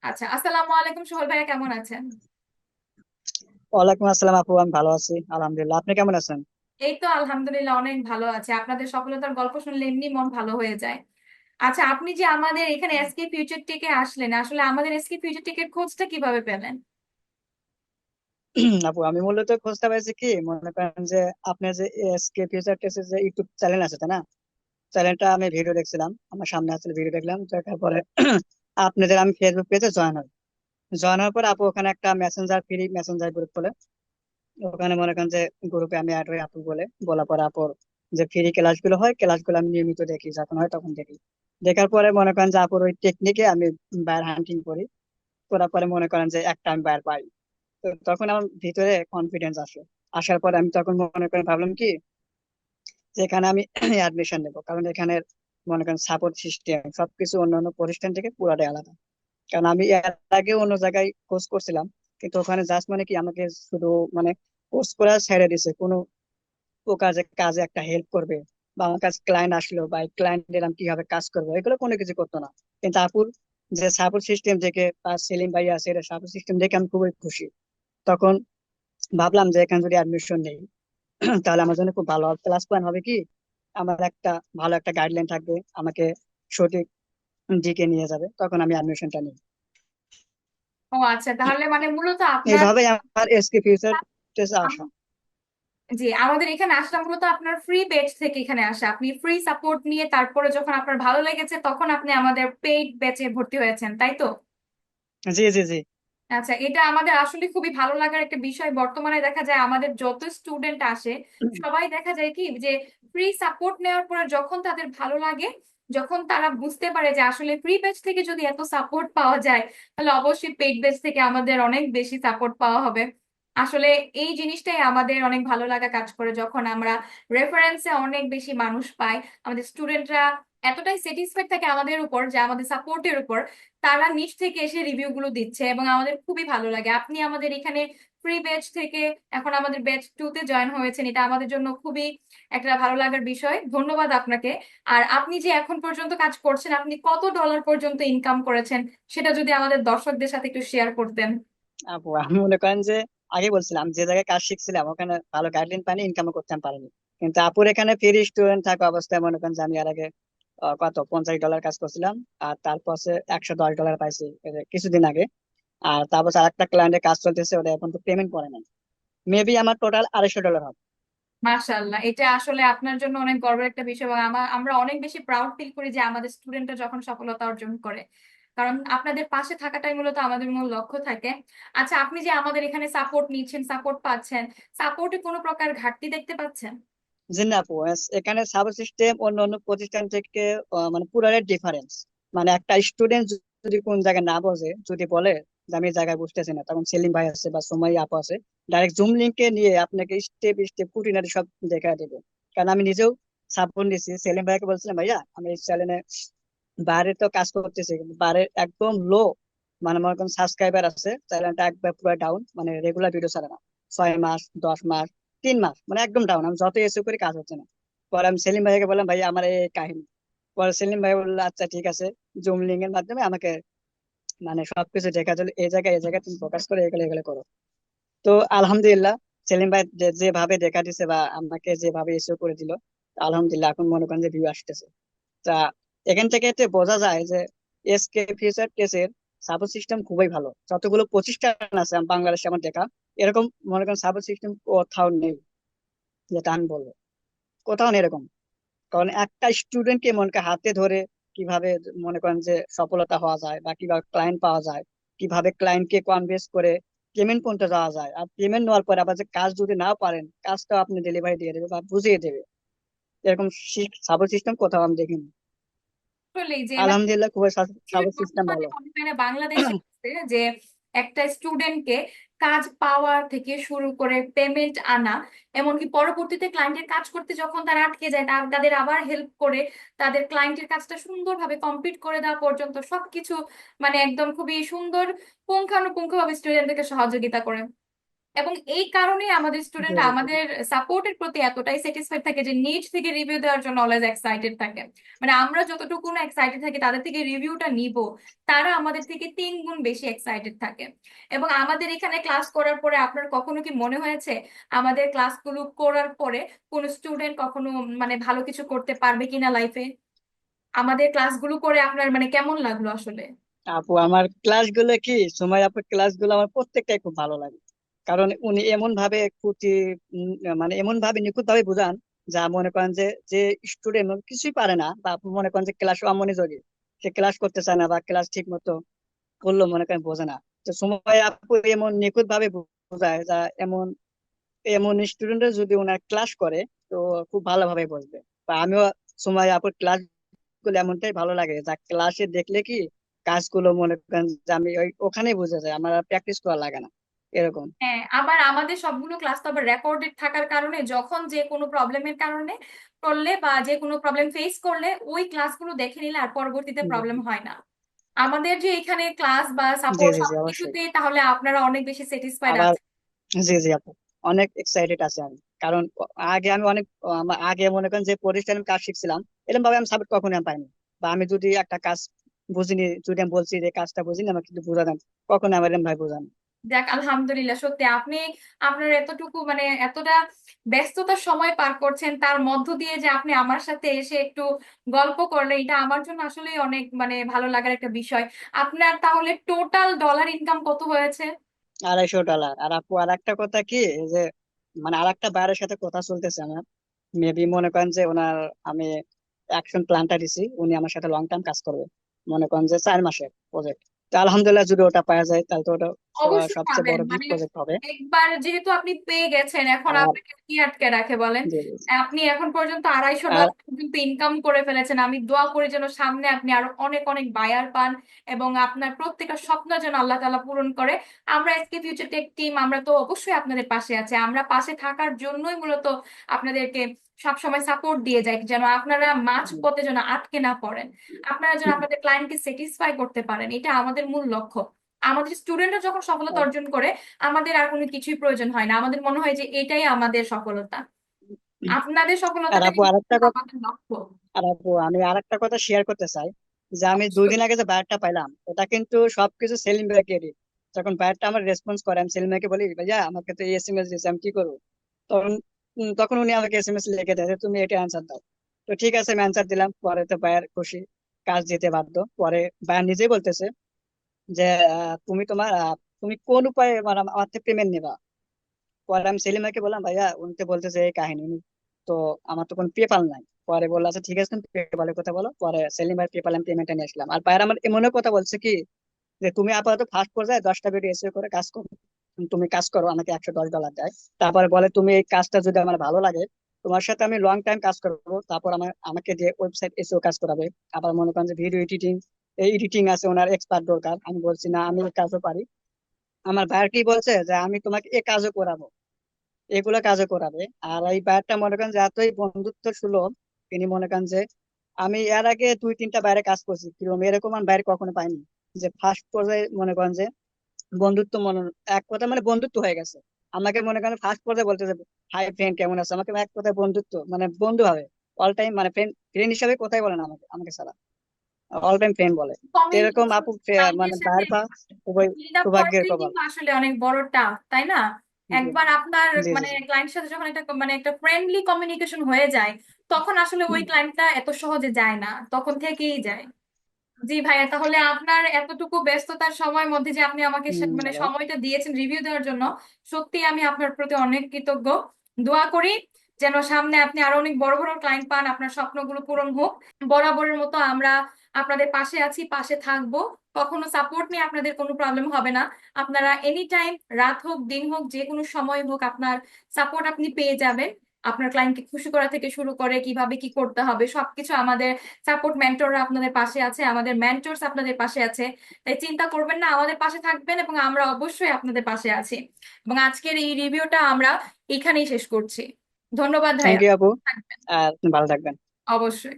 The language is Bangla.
আচ্ছা, আসসালামু আলাইকুম সোহেল ভাইয়া, কেমন আছেন? ওয়ালাইকুম আসসালাম আপু, আমি ভালো আছি আলহামদুলিল্লাহ। আপনি কেমন আছেন? এই তো আলহামদুলিল্লাহ অনেক ভালো আছে। আপনাদের সফলতার গল্প শুনলে এমনি মন ভালো হয়ে যায়। আচ্ছা, আপনি যে আমাদের এখানে এসকে ফিউচার টেকে আসলেন, আসলে আমাদের এসকে ফিউচার টেকের খোঁজটা কিভাবে পেলেন? আপু, আমি মূলত খোঁজটা পাইছি কি, মনে করেন যে আপনার যে এসকে ফিউচার টেস্টের যে ইউটিউব চ্যানেল আছে তাই না, চ্যানেলটা আমি ভিডিও দেখছিলাম, আমার সামনে আসলে ভিডিও দেখলাম, দেখার পরে আপনাদের আমি ফেসবুক পেজে জয়েন হই। জয়েন হওয়ার পর আপু ওখানে একটা মেসেঞ্জার, ফ্রি মেসেঞ্জার গ্রুপ বলে, ওখানে মনে করেন যে গ্রুপে আমি অ্যাড হই আপু বলে। বলার পরে আপুর যে ফ্রি ক্লাসগুলো হয়, ক্লাসগুলো আমি নিয়মিত দেখি, যখন হয় তখন দেখি। দেখার পরে মনে করেন যে আপুর ওই টেকনিকে আমি বায়ার হান্টিং করি। করার পরে মনে করেন যে একটা আমি বায়ার পাই। তো তখন আমার ভিতরে কনফিডেন্স আসে। আসার পর আমি তখন মনে করে ভাবলাম কি, যে এখানে আমি অ্যাডমিশন নেবো, কারণ এখানে মনে করেন সাপোর্ট সিস্টেম সবকিছু অন্যান্য প্রতিষ্ঠান থেকে পুরাটাই আলাদা। কারণ আমি এর আগে অন্য জায়গায় কোর্স করছিলাম, কিন্তু ওখানে জাস্ট মানে কি আমাকে শুধু মানে কোর্স করা ছেড়ে দিছে, কোনো প্রকার যে কাজে একটা হেল্প করবে বা আমার কাছে ক্লায়েন্ট আসলো বা ক্লায়েন্টের আমি কিভাবে কাজ করবো এগুলো কোনো কিছু করতো না। কিন্তু আপুর যে সাপোর্ট সিস্টেম দেখে, তার সেলিম ভাই আছে, এটা সাপোর্ট সিস্টেম দেখে আমি খুবই খুশি। তখন ভাবলাম যে এখানে যদি অ্যাডমিশন নেই তাহলে আমার জন্য খুব ভালো হবে। প্লাস পয়েন্ট হবে কি, আমার একটা ভালো একটা গাইডলাইন থাকবে, আমাকে সঠিক দিকে নিয়ে যাবে, তখন আমি অ্যাডমিশনটা নিই। ও আচ্ছা, তাহলে মানে মূলত আপনার এইভাবেই আমার এসকে ফিউচার টেস্টে আসা। আম- জি, আমাদের এখানে আসলে মূলত আপনার ফ্রি ব্যাচ থেকে এখানে আসা, আপনি ফ্রি সাপোর্ট নিয়ে তারপরে যখন আপনার ভালো লেগেছে তখন আপনি আমাদের পেইড ব্যাচে ভর্তি হয়েছেন, তাই তো? জি জি জি। আচ্ছা, এটা আমাদের আসলে খুবই ভালো লাগার একটা বিষয়। বর্তমানে দেখা যায় আমাদের যত স্টুডেন্ট আসে সবাই দেখা যায় কি যে ফ্রি সাপোর্ট নেওয়ার পরে যখন তাদের ভালো লাগে, যখন তারা বুঝতে পারে যে আসলে ফ্রি ব্যাচ থেকে যদি এত সাপোর্ট পাওয়া যায়, তাহলে অবশ্যই পেইড ব্যাচ থেকে আমাদের অনেক বেশি সাপোর্ট পাওয়া হবে। আসলে এই জিনিসটাই আমাদের অনেক ভালো লাগা কাজ করে, যখন আমরা রেফারেন্সে অনেক বেশি মানুষ পাই, আমাদের স্টুডেন্টরা এতটাই স্যাটিসফাইড থাকে আমাদের উপর, যে আমাদের সাপোর্টের উপর তারা নিচ থেকে এসে রিভিউ গুলো দিচ্ছে এবং আমাদের খুবই ভালো লাগে। আপনি আমাদের এখানে ফ্রি ব্যাচ থেকে এখন আমাদের ব্যাচ 2 তে জয়েন হয়েছেন, এটা আমাদের জন্য খুবই একটা ভালো লাগার বিষয়। ধন্যবাদ আপনাকে। আর আপনি যে এখন পর্যন্ত কাজ করছেন, আপনি কত ডলার পর্যন্ত ইনকাম করেছেন সেটা যদি আমাদের দর্শকদের সাথে একটু শেয়ার করতেন। আপু, আমি মনে করেন যে আগে বলছিলাম যে জায়গায় কাজ শিখছিলাম ওখানে ভালো গাইডলাইন পাইনি, ইনকাম করতে আমি পারিনি। কিন্তু আপুর এখানে ফ্রি স্টুডেন্ট থাকা অবস্থায় মনে করেন যে আমি আর আগে কত $50 কাজ করছিলাম, আর তারপর $110 পাইছি এই যে কিছুদিন আগে। আর তারপর আরেকটা ক্লায়েন্টের কাজ চলতেছে, ওটা এখন তো পেমেন্ট করে নাই। মেবি আমার টোটাল $250 হবে। মাশাআল্লাহ, এটা আসলে আপনার জন্য অনেক গর্বের একটা বিষয় এবং আমরা অনেক বেশি প্রাউড ফিল করি যে আমাদের স্টুডেন্টরা যখন সফলতা অর্জন করে, কারণ আপনাদের পাশে থাকাটাই মূলত আমাদের মূল লক্ষ্য থাকে। আচ্ছা, আপনি যে আমাদের এখানে সাপোর্ট নিচ্ছেন, সাপোর্ট পাচ্ছেন, সাপোর্টে কোনো প্রকার ঘাটতি দেখতে পাচ্ছেন? জি না আপু, এখানে সাব সিস্টেম অন্য অন্য প্রতিষ্ঠান থেকে মানে পুরাই ডিফারেন্স। মানে একটা স্টুডেন্ট যদি কোন জায়গায় না বোঝে, যদি বলে যে আমি এই জায়গায় বুঝতেছি না, তখন সেলিম ভাই আছে বা সোমাই আপু আছে, ডাইরেক্ট জুম লিংকে নিয়ে আপনাকে স্টেপ স্টেপ খুঁটিনাটি সব দেখা দেবে। কারণ আমি নিজেও সাপোর্ট নিয়েছি, সেলিম ভাইকে বলছিলাম ভাইয়া আমি এই চ্যানেলে বাইরে তো কাজ করতেছি, কিন্তু বাইরে একদম লো, মানে মনে করেন সাবস্ক্রাইবার আছে, চ্যানেলটা একবার পুরো ডাউন, মানে রেগুলার ভিডিও ছাড়ে না, 6 মাস, 10 মাস, 3 মাস, মানে একদম ডাউন, আমি যত এসে করি কাজ হচ্ছে না। পরে আমি সেলিম ভাইকে বললাম ভাই আমার এই কাহিনী। পরে সেলিম ভাই বললো আচ্ছা ঠিক আছে, জুম লিঙ্ক এর মাধ্যমে আমাকে মানে সবকিছু দেখা দিল, এই জায়গায় তুমি ফোকাস করে এগুলো এগুলো করো। তো আলহামদুলিল্লাহ, সেলিম ভাই যেভাবে দেখা দিছে বা আমাকে যেভাবে এসে করে দিল, আলহামদুলিল্লাহ এখন মনে করেন যে ভিউ আসতেছে। তা এখান থেকে এতে বোঝা যায় যে এসকে ফিউচার টেসের সাপোর্ট সিস্টেম খুবই ভালো। যতগুলো প্রতিষ্ঠান আছে বাংলাদেশে আমার দেখা, এরকম মনে করেন সাপোর্ট সিস্টেম কোথাও নেই, যেটা আমি বলবো কোথাও নেই এরকম। কারণ একটা স্টুডেন্টকে মনকে হাতে ধরে কিভাবে মনে করেন যে সফলতা হওয়া যায় বা কিভাবে ক্লায়েন্ট পাওয়া যায়, কিভাবে ক্লায়েন্টকে কনভিন্স করে পেমেন্ট পর্যন্ত যাওয়া যায়, আর পেমেন্ট নেওয়ার পরে আবার যে কাজ যদি নাও পারেন কাজটাও আপনি ডেলিভারি দিয়ে দেবে বা বুঝিয়ে দেবে, এরকম সাপোর্ট সিস্টেম কোথাও আমি দেখিনি। আসলেই যে মানে আলহামদুলিল্লাহ খুবই সাপোর্ট সিস্টেম বর্তমানে ভালো। মনে হয় না বাংলাদেশে আছে যে একটা স্টুডেন্টকে কাজ পাওয়ার থেকে শুরু করে পেমেন্ট আনা, এমনকি পরবর্তীতে ক্লায়েন্টের কাজ করতে যখন তারা আটকে যায় তাদের আবার হেল্প করে তাদের ক্লায়েন্টের কাজটা সুন্দরভাবে কমপ্লিট করে দেওয়া পর্যন্ত সবকিছু মানে একদম খুবই সুন্দর পুঙ্খানুপুঙ্খভাবে স্টুডেন্টদেরকে সহযোগিতা করে। এবং এই কারণেই আমাদের জি স্টুডেন্ট জি জি। আমাদের সাপোর্টের প্রতি এতটাই স্যাটিসফাইড থাকে যে নিজ থেকে রিভিউ দেওয়ার জন্য অলওয়েজ এক্সাইটেড থাকে। মানে আমরা যতটুকু না এক্সাইটেড থাকি তাদের থেকে রিভিউটা নিব, তারা আমাদের থেকে 3 গুণ বেশি এক্সাইটেড থাকে। এবং আমাদের এখানে ক্লাস করার পরে আপনার কখনো কি মনে হয়েছে আমাদের ক্লাসগুলো করার পরে কোনো স্টুডেন্ট কখনো মানে ভালো কিছু করতে পারবে কিনা লাইফে? আমাদের ক্লাসগুলো করে আপনার মানে কেমন লাগলো আসলে? আপু আমার ক্লাসগুলো কি, সময় আপুর ক্লাসগুলো আমার প্রত্যেকটাই খুব ভালো লাগে। কারণ উনি এমন ভাবে খুঁটি, মানে এমন ভাবে নিখুঁত ভাবে বোঝান, যা মনে করেন যে যে স্টুডেন্ট কিছুই পারে না, বা আপনি মনে করেন যে ক্লাস অমনোযোগী, সে ক্লাস করতে চায় না বা ক্লাস ঠিক মতো করলো মনে করেন বোঝে না, তো সময় আপু এমন নিখুঁত ভাবে বোঝায়, যা এমন এমন স্টুডেন্টরা যদি ওনার ক্লাস করে তো খুব ভালোভাবে বসবে। বা আমিও সময় আপুর ক্লাস গুলো এমনটাই ভালো লাগে, যা ক্লাসে দেখলে কি কাজগুলো মনে করেন যে আমি ওখানেই বুঝে যায়, আমার প্র্যাকটিস করা লাগে না এরকম। হ্যাঁ, আবার আমাদের সবগুলো ক্লাস তো আবার রেকর্ডেড থাকার কারণে যখন যে কোনো প্রবলেমের কারণে করলে বা যে কোনো প্রবলেম ফেস করলে ওই ক্লাসগুলো দেখে নিলে আর পরবর্তীতে জি প্রবলেম হয় না। আমাদের যে এখানে ক্লাস বা জি সাপোর্ট জি জি, অবশ্যই। সবকিছুতে তাহলে আপনারা অনেক বেশি স্যাটিসফাইড আবার আছেন। জি জি আপু, অনেক এক্সাইটেড আছে আমি। কারণ আগে আমি অনেক আগে মনে করেন যে প্রতিষ্ঠানে কাজ শিখছিলাম, এরকম ভাবে আমি সাপোর্ট কখনোই আমি পাইনি। বা আমি যদি একটা কাজ বুঝিনি, যদি আমি বলছি যে কাজটা বুঝিনি আমাকে কিন্তু বুঝা দেন, কখনো আমার এরকম ভাই বোঝান। যাক আলহামদুলিল্লাহ, সত্যি আপনি আপনার এতটুকু মানে এতটা ব্যস্ততার সময় পার করছেন তার মধ্য দিয়ে যে আপনি আমার সাথে এসে একটু গল্প করলেন, এটা আমার জন্য আসলে অনেক মানে ভালো লাগার একটা বিষয়। আপনার তাহলে টোটাল ডলার ইনকাম কত হয়েছে? $250। আর আপু আর একটা কথা কি, এই যে মানে আর একটা বাইরের সাথে কথা চলতেছে আমার, মেবি মনে করেন যে ওনার, আমি অ্যাকশন প্ল্যানটা দিছি, উনি আমার সাথে লং টার্ম কাজ করবে, মনে করেন যে 4 মাসের প্রজেক্ট। তো আলহামদুলিল্লাহ যদি ওটা পাওয়া যায় তাহলে তো ওটা অবশ্যই সবচেয়ে পাবেন, বড় বিগ মানে প্রজেক্ট হবে। একবার যেহেতু আপনি পেয়ে গেছেন এখন আর আপনাকে কি আটকে রাখে বলেন? জি জি। আপনি এখন পর্যন্ত আড়াইশো আর ডলার পর্যন্ত ইনকাম করে ফেলেছেন। আমি দোয়া করি যেন সামনে আপনি আরো অনেক অনেক বায়ার পান এবং আপনার প্রত্যেকটা স্বপ্ন যেন আল্লাহ তাআলা পূরণ করে। আমরা এসকে ফিউচার টেক টিম আমরা তো অবশ্যই আপনাদের পাশে আছি, আমরা পাশে থাকার জন্যই মূলত আপনাদেরকে সবসময় সাপোর্ট দিয়ে যাই যেন আপনারা মাঝ পথে যেন আটকে না পড়েন, আপনারা যেন আপনাদের ক্লায়েন্টকে স্যাটিসফাই করতে পারেন, এটা আমাদের মূল লক্ষ্য। আমাদের স্টুডেন্টরা যখন সফলতা অর্জন করে আমাদের আর কোনো কিছুই প্রয়োজন হয় না, আমাদের মনে হয় যে এটাই আমাদের সফলতা। আপনাদের আর সফলতাটাই আপু আরেকটা কথা, আমাদের লক্ষ্য। আর আপু আমি আরেকটা কথা শেয়ার করতে চাই, যে আমি অবশ্যই। 2 দিন আগে যে বায়ারটা পাইলাম, এটা কিন্তু সবকিছু সেলিম ভাইকে দিই। যখন বায়ারটা আমার রেসপন্স করে আমি সেলিম ভাইকে বলি, ভাইয়া আমাকে তো এই এসএমএস দিয়েছে, আমি কি করবো? তখন তখন উনি আমাকে এসএমএস লিখে দেয় যে তুমি এটা অ্যান্সার দাও। তো ঠিক আছে আমি অ্যান্সার দিলাম, পরে তো বায়ার খুশি, কাজ দিতে বাধ্য। পরে বায়ার নিজেই বলতেছে যে তুমি তোমার তুমি কোন উপায়ে মানে আমার থেকে পেমেন্ট নিবা। পরে আমি সেলিমাকে বললাম, ভাইয়া উনি তো বলতেছে এই কাহিনী, তো আমার তো কোনো পেপাল নাই। পরে বললো আচ্ছা ঠিক আছে তুমি পেপালের কথা বলো। পরে সেলিম ভাই পেপাল আমি পেমেন্টটা নিয়ে আসলাম। আর ভাইয়ার আমার এমনও কথা বলছে কি, যে তুমি আপাতত ফার্স্ট পর্যায়ে 10টা ভিডিও এসিও করে কাজ করো, তুমি কাজ করো, আমাকে $110 দেয়। তারপরে বলে তুমি এই কাজটা যদি আমার ভালো লাগে, তোমার সাথে আমি লং টাইম কাজ করবো। তারপর আমাকে যে ওয়েবসাইট এসিও কাজ করাবে। আবার মনে করেন যে ভিডিও এডিটিং, এই এডিটিং আছে ওনার এক্সপার্ট দরকার। আমি বলছি না আমি এই কাজও পারি। আমার ভাইয়ার কি বলছে যে আমি তোমাকে এই কাজও করাবো, এগুলো কাজও করাবে। আর এই বাইরটা মনে করেন যে এতই বন্ধুত্ব সুলভ, তিনি মনে করেন যে আমি এর আগে 2-3টা বাইরে কাজ করছি, কিরকম এরকম আমি বাইরে কখনো পাইনি, যে ফার্স্ট পর্যায়ে মনে করেন যে বন্ধুত্ব মনে, এক কথা মানে বন্ধুত্ব হয়ে গেছে। আমাকে মনে করেন ফার্স্ট পর্যায়ে বলতে যে হাই ফ্রেন্ড কেমন আছে, আমাকে এক কথায় বন্ধুত্ব মানে বন্ধু হবে। অল টাইম মানে ফ্রেন্ড ফ্রেন্ড হিসাবে কথাই বলে না আমাকে, আমাকে ছাড়া অল টাইম ফ্রেন্ড বলে। তো এরকম কমিউনিকেশন আপু ক্লায়েন্টের মানে সাথে বাইরে পাওয়া খুবই বিল্ড আপ সৌভাগ্যের করাটাই কপাল। কিন্তু আসলে অনেক বড় টাস্ক, তাই না? জি একবার আপনার জি জি মানে জি। ক্লায়েন্টের সাথে যখন একটা মানে একটা ফ্রেন্ডলি কমিউনিকেশন হয়ে যায় তখন আসলে ওই ক্লায়েন্টটা এত সহজে যায় না, তখন থেকেই যায়। জি ভাইয়া, তাহলে আপনার এতটুকু ব্যস্ততার সময়ের মধ্যে যে আপনি আমাকে মানে হ্যালো। সময়টা দিয়েছেন রিভিউ দেওয়ার জন্য, সত্যি আমি আপনার প্রতি অনেক কৃতজ্ঞ। দোয়া করি যেন সামনে আপনি আরো অনেক বড় বড় ক্লায়েন্ট পান, আপনার স্বপ্নগুলো পূরণ হোক। বরাবরের মতো আমরা আপনাদের পাশে আছি, পাশে থাকবো। কখনো সাপোর্ট নিয়ে আপনাদের কোনো প্রবলেম হবে না। আপনারা এনি টাইম, রাত হোক দিন হোক যে কোনো সময় হোক, আপনার সাপোর্ট আপনি পেয়ে যাবেন। আপনার ক্লায়েন্টকে খুশি করা থেকে শুরু করে কিভাবে কি করতে হবে সবকিছু আমাদের সাপোর্ট মেন্টররা আপনাদের পাশে আছে, আমাদের মেন্টরস আপনাদের পাশে আছে। তাই চিন্তা করবেন না, আমাদের পাশে থাকবেন এবং আমরা অবশ্যই আপনাদের পাশে আছি। এবং আজকের এই রিভিউটা আমরা এখানেই শেষ করছি। ধন্যবাদ থ্যাংক ভাইয়া। ইউ আপু। থাকবেন। আর ভালো থাকবেন। অবশ্যই।